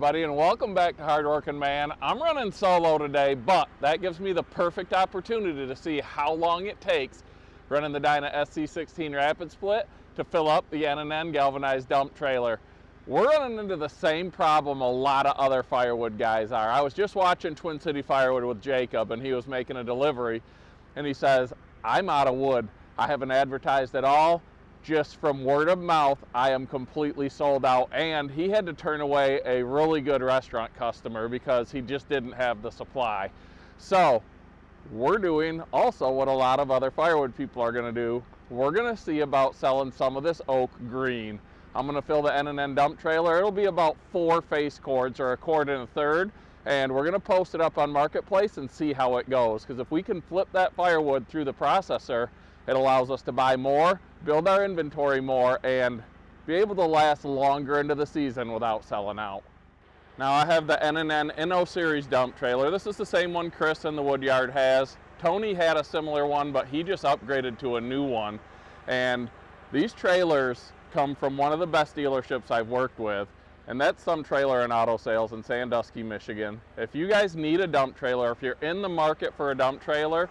everybody, and welcome back to Hard Working Man. I'm running solo today, but that gives me the perfect opportunity to see how long it takes running the Dyna SC16 Rapid Split to fill up the N&N galvanized dump trailer. We're running into the same problem a lot of other Firewood guys are. I was just watching Twin City Firewood with Jacob, and he was making a delivery, and he says, I'm out of wood. I haven't advertised at all. Just from word of mouth, I am completely sold out. And he had to turn away a really good restaurant customer because he just didn't have the supply. So we're doing also what a lot of other Firewood people are going to do. We're going to see about selling some of this oak green. I'm going to fill the N&N dump trailer. It'll be about 4 face cords or a cord and a third. And we're going to post it up on Marketplace and see how it goes. Because if we can flip that firewood through the processor, it allows us to buy more, build our inventory more, and be able to last longer into the season without selling out. Now I have the N&N Inno Series Dump trailer. This is the same one Chris in the Woodyard has. Tony had a similar one, but he just upgraded to a new one. And these trailers come from one of the best dealerships I've worked with, and that's Some Trailer and Auto Sales in Sandusky, Michigan. If you guys need a dump trailer, if you're in the market for a dump trailer,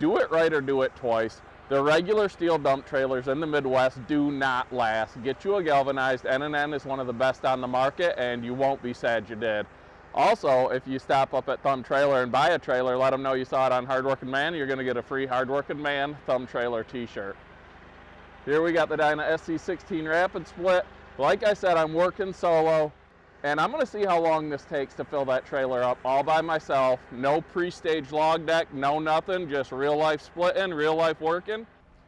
do it right or do it twice. The regular steel dump trailers in the Midwest do not last. Get you a galvanized. N&N is one of the best on the market, and you won't be sad you did. Also, if you stop up at Thumb Trailer and buy a trailer, let them know you saw it on Hard Working Man. You're going to get a free Hard Working Man Thumb Trailer t-shirt. Here we got the Dyna SC16 Rapid Split. Like I said, I'm working solo, and I'm going to see how long this takes to fill that trailer up all by myself. No pre-staged log deck, no nothing, just real life splitting, real life working.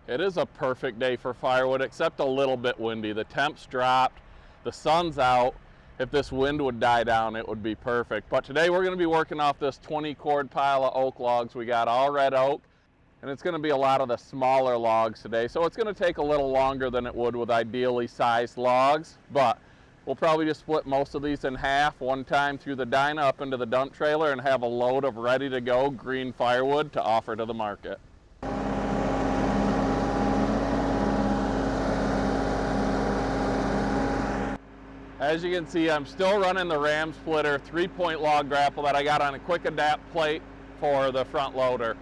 It is a perfect day for firewood, except a little bit windy. The temps dropped, the sun's out. If this wind would die down, it would be perfect. But today we're going to be working off this 20 cord pile of oak logs. We got all red oak, and it's going to be a lot of the smaller logs today. So it's going to take a little longer than it would with ideally sized logs, but we'll probably just split most of these in half one time through the Dyna up into the dump trailer and have a load of ready to go green firewood to offer to the market. As you can see, I'm still running the ram splitter 3-point log grapple that I got on a quick adapt plate for the front loader.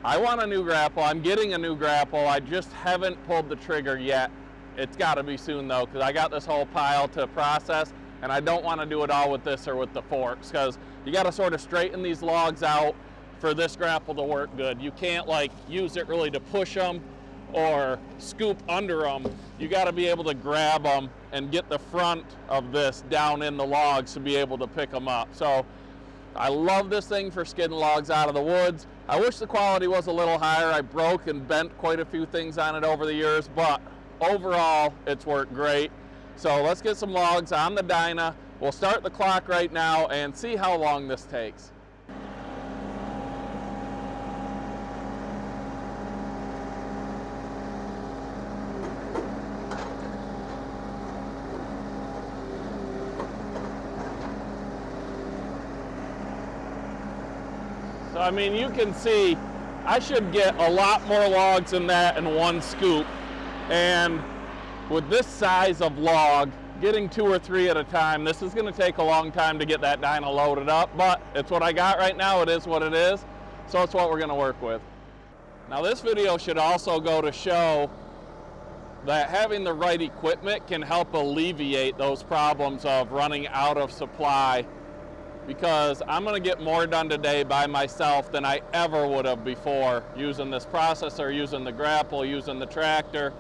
I want a new grapple. I'm getting a new grapple. I just haven't pulled the trigger yet. It's got to be soon though, because I got this whole pile to process, and I don't want to do it all with this or with the forks, because you got to sort of straighten these logs out for this grapple to work good. You can't like use it really to push them or scoop under them. You got to be able to grab them and get the front of this down in the logs to be able to pick them up. So I love this thing for skidding logs out of the woods. I wish the quality was a little higher. I broke and bent quite a few things on it over the years, but overall, it's worked great. So let's get some logs on the Dyna. We'll start the clock right now and see how long this takes. So I mean, you can see I should get a lot more logs than that in one scoop. And with this size of log, getting 2 or 3 at a time, this is going to take a long time to get that Dyna loaded up, but it's what I got right now. It is what it is, so it's what we're going to work with. Now this video should also go to show that having the right equipment can help alleviate those problems of running out of supply, because I'm going to get more done today by myself than I ever would have before, using this processor, using the grapple, using the tractor.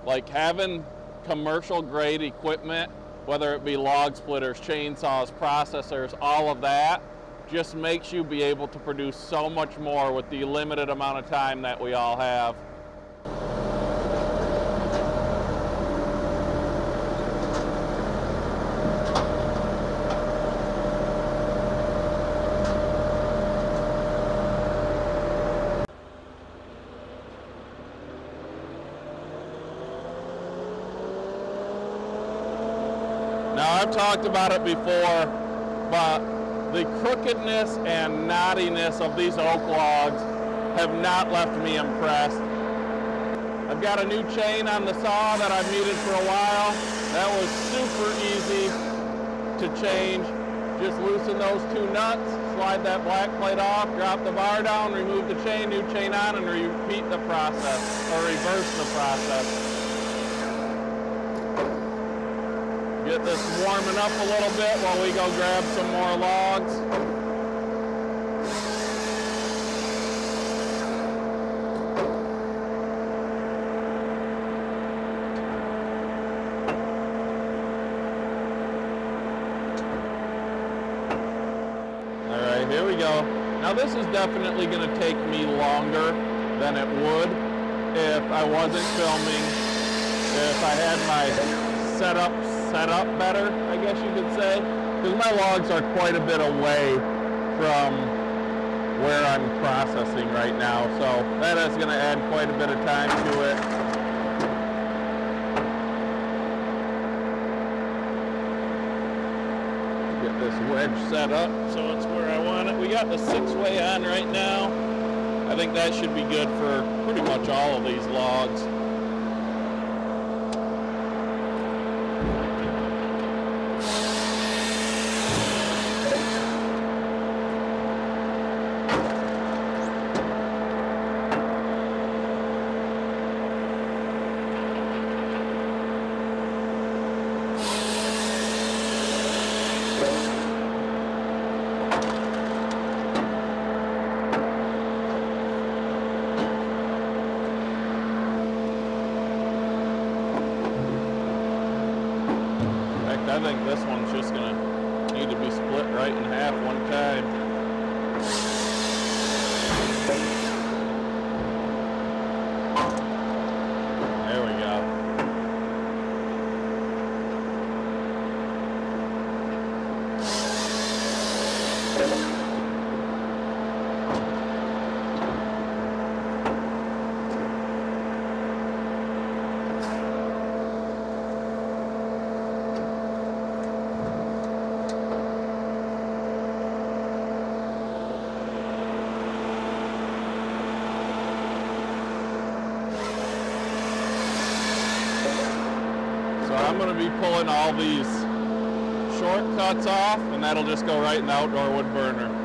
Like having commercial grade equipment, whether it be log splitters, chainsaws, processors, all of that, just makes you be able to produce so much more with the limited amount of time that we all have. Now I've talked about it before, but the crookedness and knottiness of these oak logs have not left me impressed. I've got a new chain on the saw that I've needed for a while. That was super easy. to change. Just loosen those 2 nuts, slide that black plate off, drop the bar down, remove the chain, new chain on, and repeat the process, or reverse the process. Get this warming up a little bit while we go grab some more logs. Here we go. Now this is definitely going to take me longer than it would if I wasn't filming, if I had my setup set up better, I guess you could say, because my logs are quite a bit away from where I'm processing right now, so that is going to add quite a bit of time to it. This wedge set up so it's where I want it. We got the 6-way on right now. I think that should be good for pretty much all of these logs. I think this one's just going to need to be split right in half one time. There we go. I'm going to be pulling all these shortcuts off, and that'll just go right in the outdoor wood burner.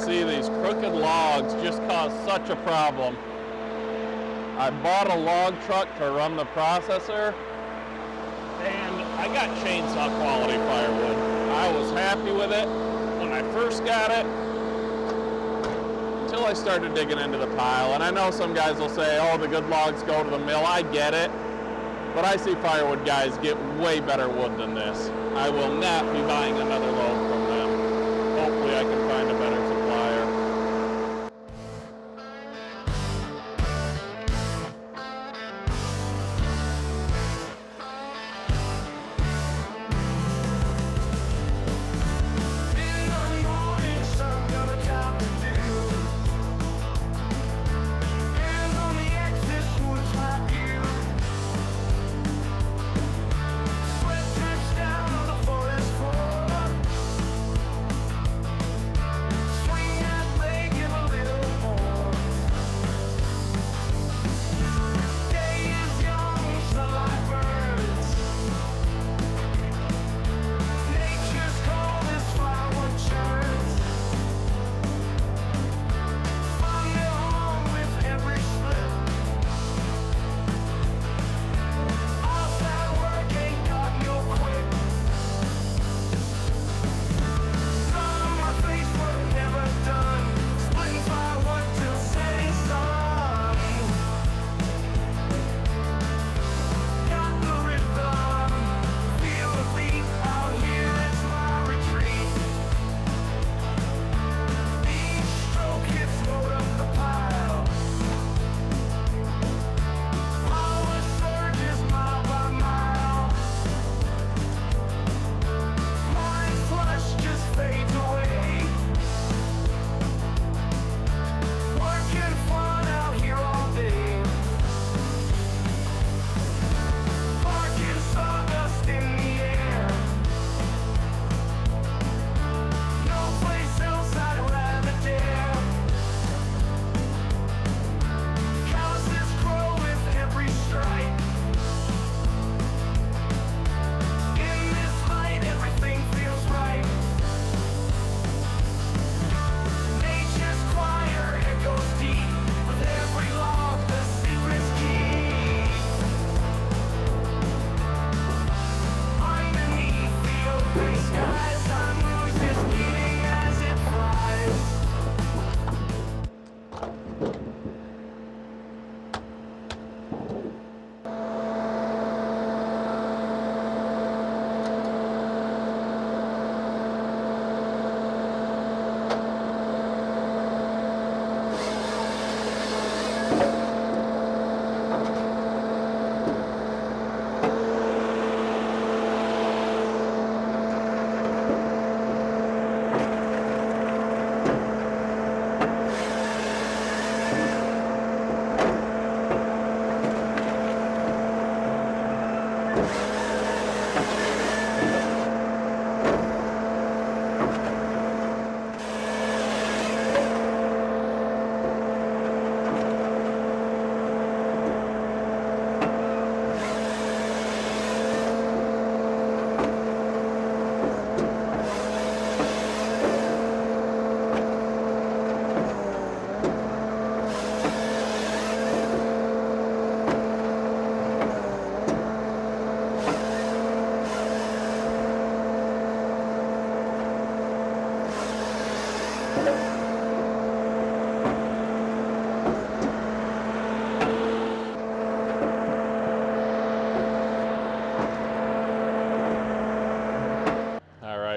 These crooked logs just cause such a problem. I bought a log truck to run the processor, and I got chainsaw quality firewood. I was happy with it when I first got it until I started digging into the pile. And I know some guys will say, oh, the good logs go to the mill. I get it, but I see firewood guys get way better wood than this. I will not be buying another load from them. Hopefully I can find a better supplier.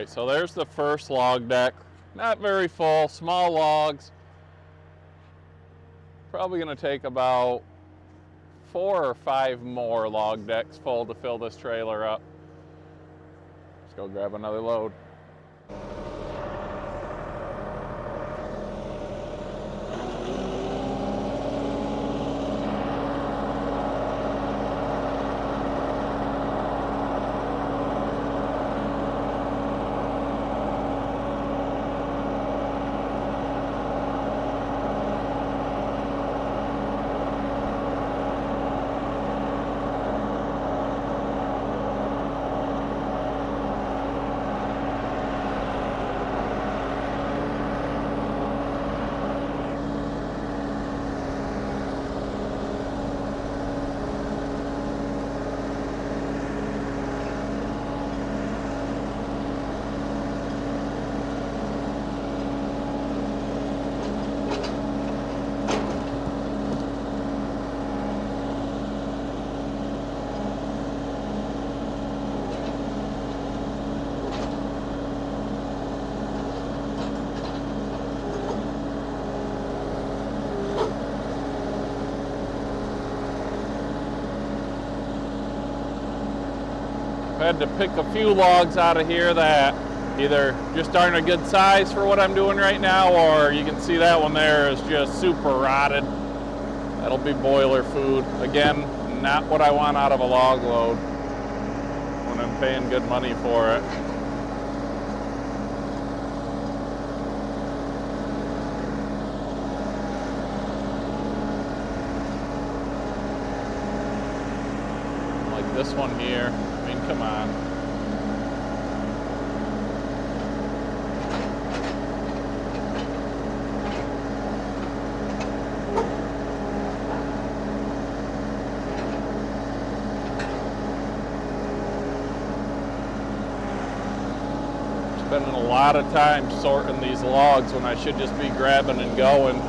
So there's the first log deck. Not very full, small logs. Probably going to take about 4 or 5 more log decks full to fill this trailer up. Let's go grab another load. I've had to pick a few logs out of here that either just aren't a good size for what I'm doing right now, or you can see that one there is just super rotted. That'll be boiler food. Again, not what I want out of a log load when I'm paying good money for it. Like this one here. I mean, come on. Spending a lot of time sorting these logs when I should just be grabbing and going.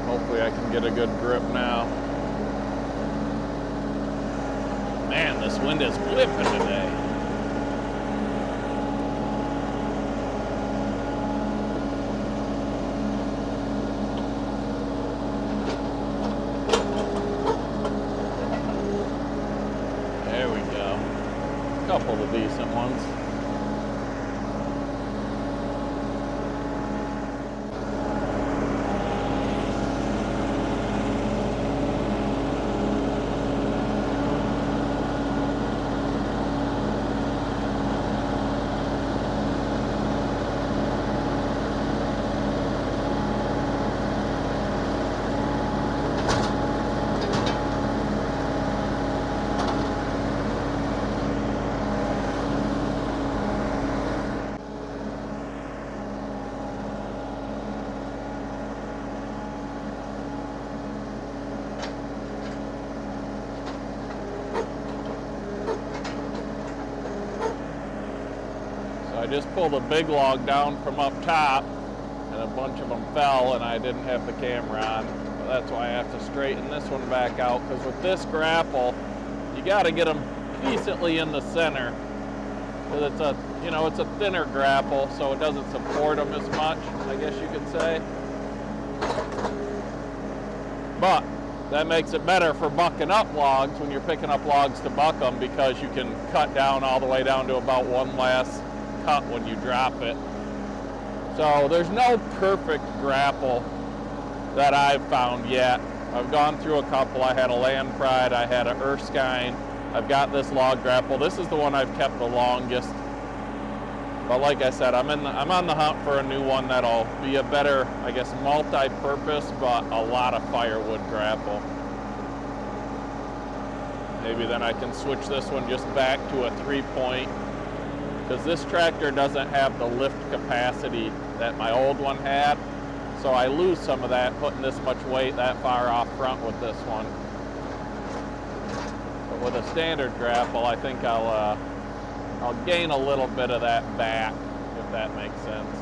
Hopefully I can get a good grip now. Man, this wind is whipping today. There we go. A couple of decent ones. I just pulled a big log down from up top and a bunch of them fell and I didn't have the camera on. But that's why I have to straighten this one back out, because with this grapple, you got to get them decently in the center. Because it's a, you know, it's a thinner grapple, so it doesn't support them as much, I guess you could say. But that makes it better for bucking up logs when you're picking up logs to buck them, because you can cut down all the way down to about one last cut when you drop it. So there's no perfect grapple that I've found yet. I've gone through a couple. I had a land pride, I had an Erskine, I've got this log grapple. This is the one I've kept the longest. But like I said, I'm on the hunt for a new one that'll be a better, I guess, multi-purpose, but a lot of firewood grapple. Maybe then I can switch this one just back to a 3-point, because this tractor doesn't have the lift capacity that my old one had. So I lose some of that putting this much weight that far off front with this one. But with a standard grapple, I think I'll gain a little bit of that back, if that makes sense.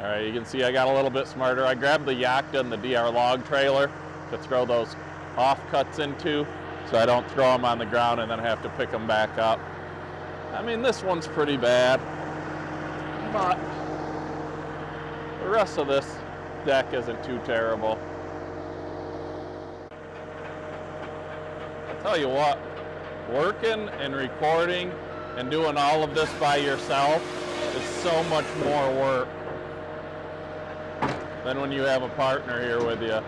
All right, you can see I got a little bit smarter. I grabbed the Yakta and the DR log trailer to throw those offcuts into, so I don't throw them on the ground and then have to pick them back up. I mean, this one's pretty bad, but the rest of this deck isn't too terrible. I'll tell you what, working and recording and doing all of this by yourself is so much more work than when you have a partner here with you.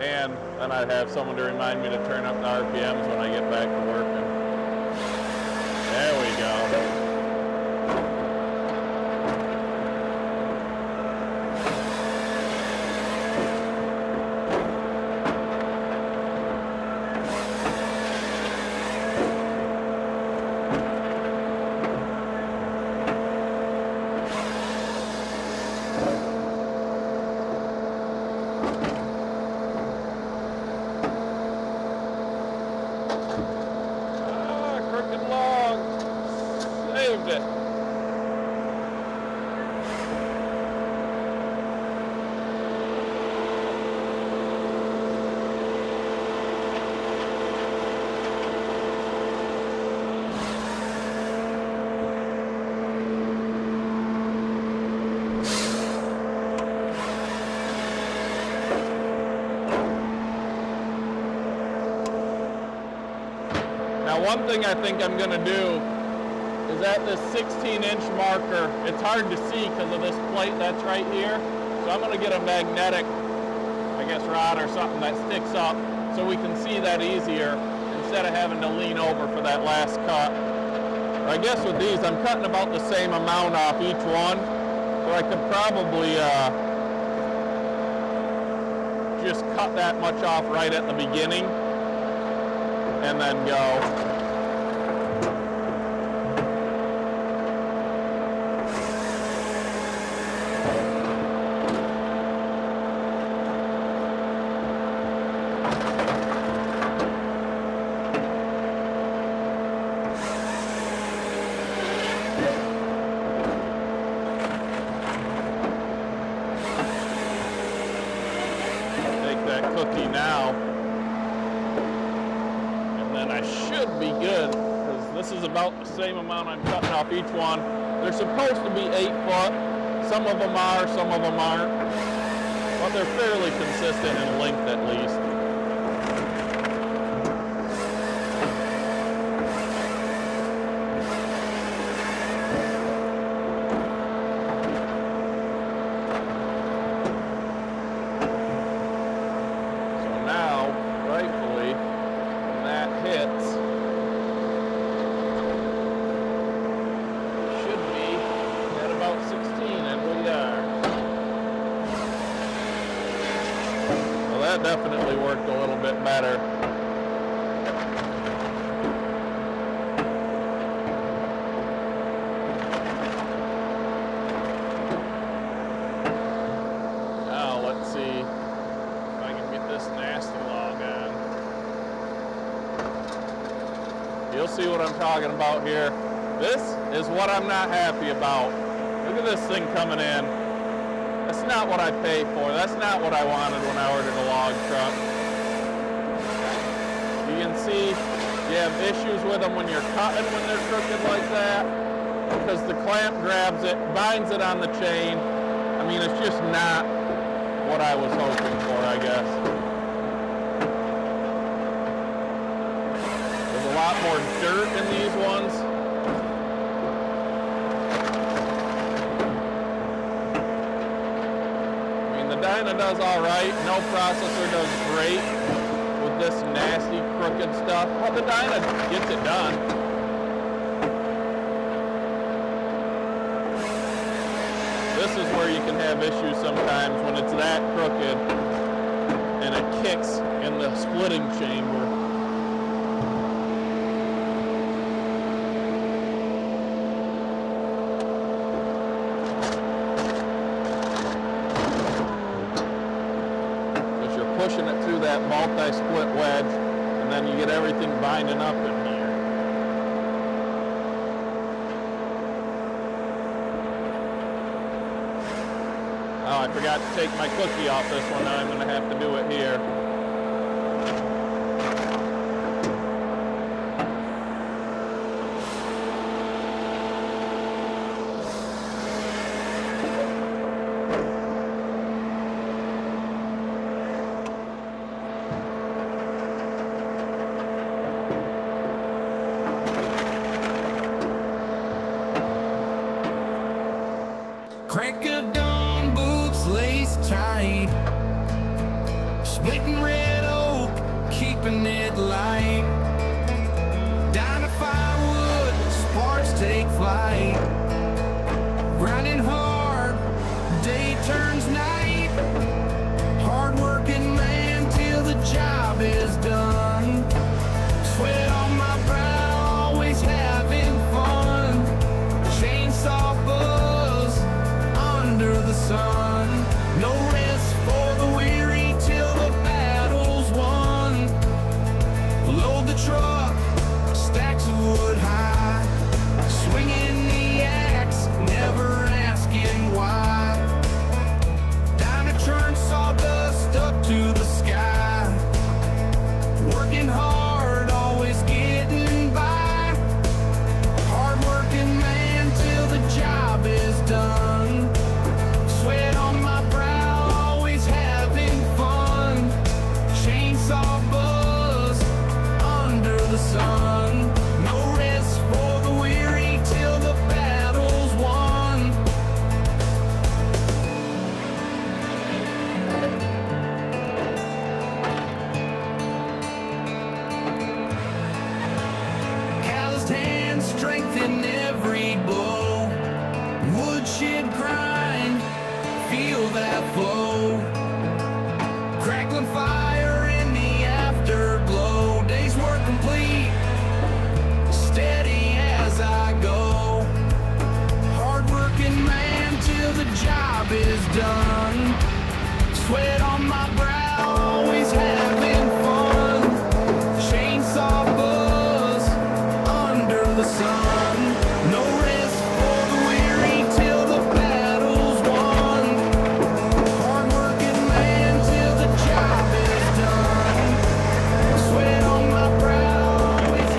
And then I'd have someone to remind me to turn up the RPMs when I get back to working. There we go. It. Now, one thing I think I'm going to do is at this 16-inch marker, it's hard to see because of this plate that's right here. So I'm going to get a magnetic, I guess, rod or something that sticks up so we can see that easier instead of having to lean over for that last cut. Or I guess with these, I'm cutting about the same amount off each one. So I could probably just cut that much off right at the beginning and then go. Cookie now, and then I should be good because this is about the same amount I'm cutting off each one. They're supposed to be 8 foot. Some of them are, some of them aren't, but they're fairly consistent in length at least. That definitely worked a little bit better. Now let's see if I can get this nasty log on. You'll see what I'm talking about here. This is what I'm not happy about. Look at this thing coming in. That's not what I paid for. That's not what I wanted when I ordered a log truck. You can see you have issues with them when you're cutting when they're crooked like that, because the clamp grabs it, binds it on the chain. I mean, it's just not what I was hoping for, I guess. There's a lot more dirt in these ones. Dyna does all right. No processor does great with this nasty, crooked stuff. But the Dyna gets it done. This is where you can have issues sometimes when it's that crooked and it kicks in the splitting chamber. Pushing it through that multi-split wedge, and then you get everything binding up in here. Oh, I forgot to take my cookie off this one. Now I'm going to have to do it here. Crack of dawn, boots laced tight, splitting red oak, keeping it light. Dyna firewood, sparks take flight, grinding hard, day turns night. Hard working man till the job is done. Sweat on my brow, always having fun. Chainsaw buzz under the sun. No rest for the weary till the battle's won. Load the truck, stacks of wood high, swinging the axe, never asking why. Dyna churn sawdust up to the sky, working hard, always getting by. Hard working man till the job is done. Sweat on my brow, always having fun. Chainsaw buzz under the sun. No rest for the weary till the battle's won. Calloused hands, strength in every blow. Woodshed grind, feel that flow. Crackling fire in the afterglow. Day's work complete, steady as I go. Hard working man till the job is done. Sweat on my brow, always having fun. Chainsaw buzz under the sun. No rest for the weary till the battle's won. Hard working man till the job is done. Sweat on my brow, always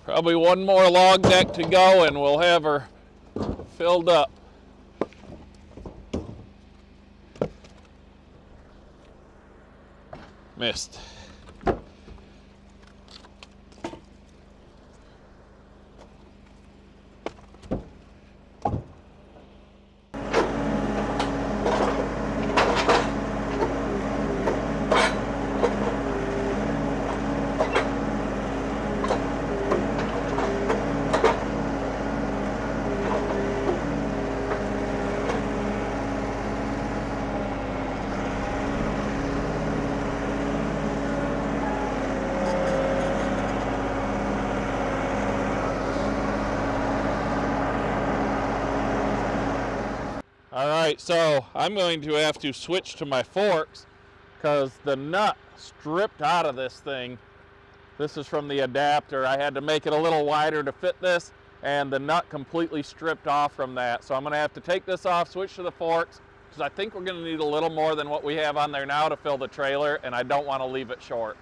Probably one more log deck to go and we'll have her filled up. Missed. All right, so I'm going to have to switch to my forks because the nut stripped out of this thing. This is from the adapter. I had to make it a little wider to fit this, and the nut completely stripped off from that. So I'm gonna have to take this off, switch to the forks, because I think we're gonna need a little more than what we have on there now to fill the trailer, and I don't wanna leave it short.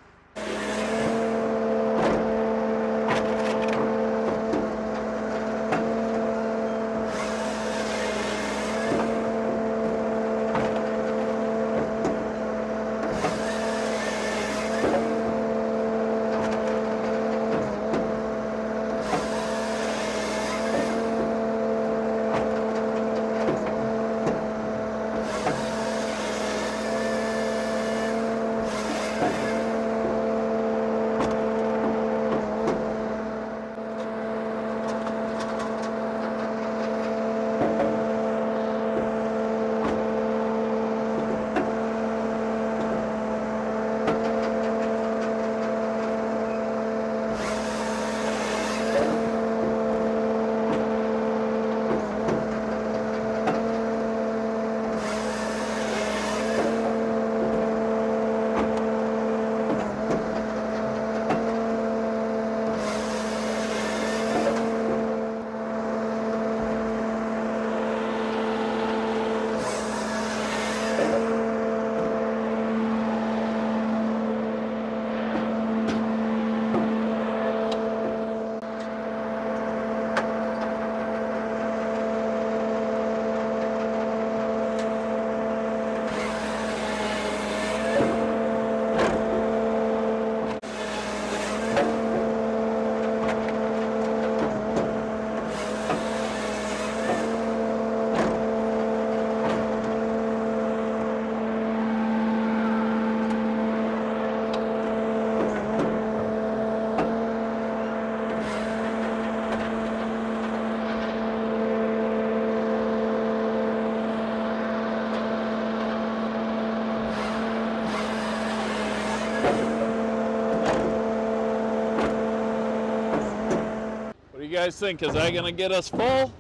What do you guys think? Is that gonna get us full?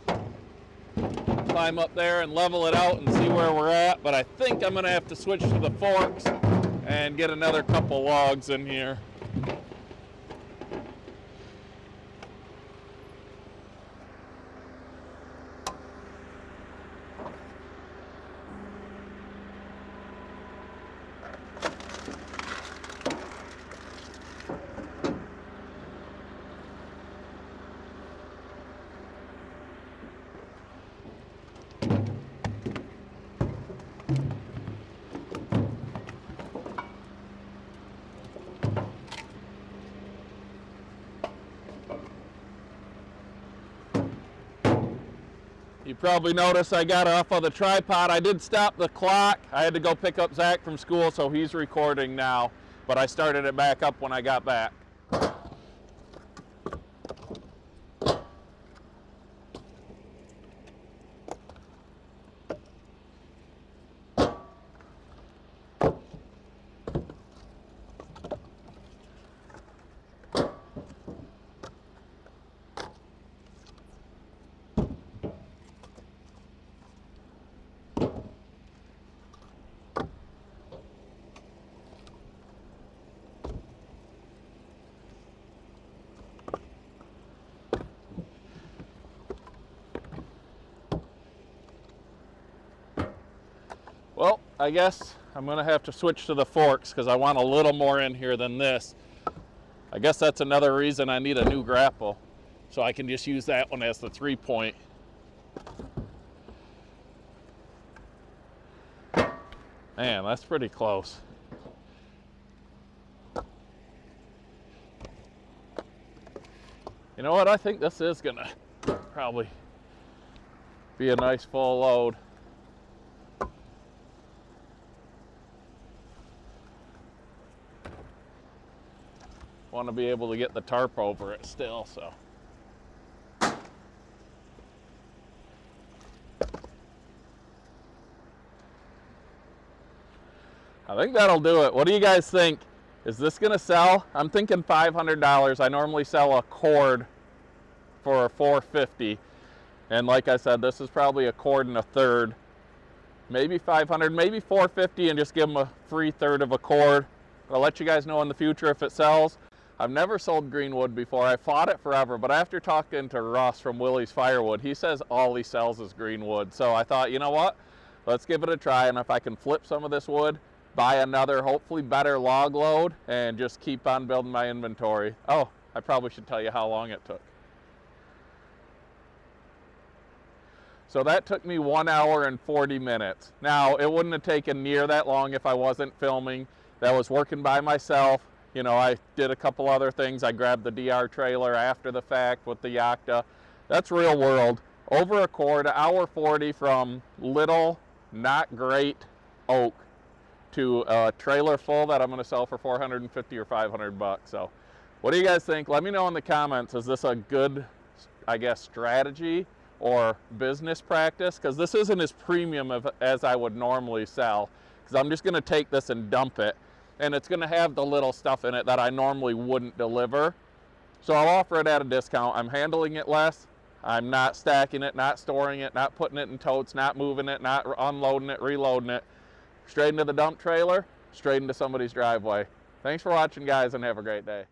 Climb up there and level it out and see where we're at, but I think I'm gonna have to switch to the forks and get another couple logs in here. You probably noticed I got off of the tripod. I did stop the clock. I had to go pick up Zach from school, so he's recording now. But I started it back up when I got back. Well, I guess I'm gonna have to switch to the forks because I want a little more in here than this. I guess that's another reason I need a new grapple, so I can just use that one as the 3-point. Man, that's pretty close. You know what? I think this is gonna probably be a nice full load. Want to be able to get the tarp over it still, so. I think that'll do it. What do you guys think? Is this gonna sell? I'm thinking $500. I normally sell a cord for $450. And like I said, this is probably a cord and a third. Maybe $500, maybe $450, and just give them a free third of a cord. I'll let you guys know in the future if it sells. I've never sold green wood before. I fought it forever, but after talking to Russ from Willie's Firewood, he says all he sells is green wood. So I thought, you know what? Let's give it a try, and if I can flip some of this wood, buy another, hopefully better log load, and just keep on building my inventory. Oh, I probably should tell you how long it took. So that took me 1 hour and 40 minutes. Now, it wouldn't have taken near that long if I wasn't filming. That was working by myself. You know, I did a couple other things. I grabbed the DR trailer after the fact with the Yakta. That's real world. Over a cord, 1 hour 40 from little, not great oak to a trailer full that I'm going to sell for $450 or $500. So what do you guys think? Let me know in the comments. Is this a good, I guess, strategy or business practice? Because this isn't as premium as I would normally sell, because I'm just going to take this and dump it, and it's going to have the little stuff in it that I normally wouldn't deliver. So I'll offer it at a discount. I'm handling it less. I'm not stacking it, not storing it, not putting it in totes, not moving it, not unloading it, reloading it. Straight into the dump trailer, straight into somebody's driveway. Thanks for watching, guys, and have a great day.